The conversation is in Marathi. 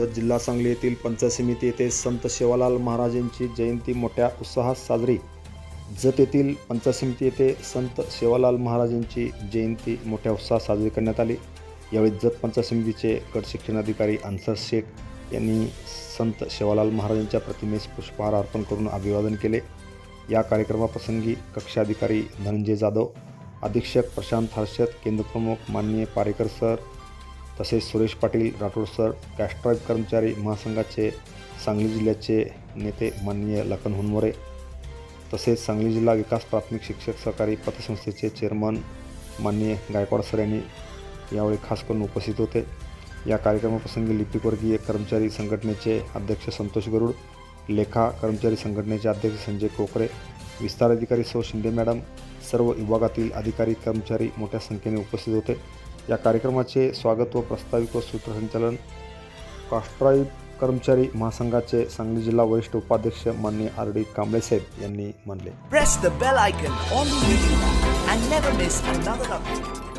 जत जिल्हा सांगली येथील पंचायत समिती येथे संत सेवालाल महाराजांची जयंती मोठ्या उत्साहात साजरी। जत येथील पंचायत समिती येथे संत सेवालाल महाराजांची जयंती मोठ्या उत्साहात साजरी करण्यात आली। यावेळी जत पंचायत समितीचे गट शिक्षणाधिकारी अन्सर शेख यांनी संत सेवालाल महाराजांच्या प्रतिमेस पुष्पहार अर्पण करून अभिवादन केले। या कार्यक्रमाप्रसंगी कक्षाधिकारी धनंजय जाधव, अधीक्षक प्रशांत हर्षद, केंद्रप्रमुख माननीय पारेकर सर तसेच सुरेश पाटील राठोड सर, कॅस्ट्रॉइड कर्मचारी महासंघाचे सांगली जिल्ह्याचे नेते माननीय लखन हुनमोरे तसेच सांगली जिल्हा विकास प्राथमिक शिक्षक सहकारी पतसंस्थेचे चेअरमन माननीय गायकवाड सर यांनी यावेळी खास करून उपस्थित होते। या कार्यक्रमाप्रसंगी लिपिकवर्गीय कर्मचारी संघटनेचे अध्यक्ष संतोष गरुड, लेखा कर्मचारी संघटनेचे अध्यक्ष संजय कोकरे, विस्तार अधिकारी सौ शिंदे मॅडम, सर्व विभागातील अधिकारी कर्मचारी मोठ्या संख्येने उपस्थित होते। या कार्यक्रमाचे स्वागत व प्रास्ताविक व सूत्रसंचालन कॅस्ट्रॉइड कर्मचारी महासंघाचे सांगली जिल्हा वरिष्ठ उपाध्यक्ष माननीय RD कांबळे साहेब यांनी मानले। Press the bell icon on the video and never miss another update.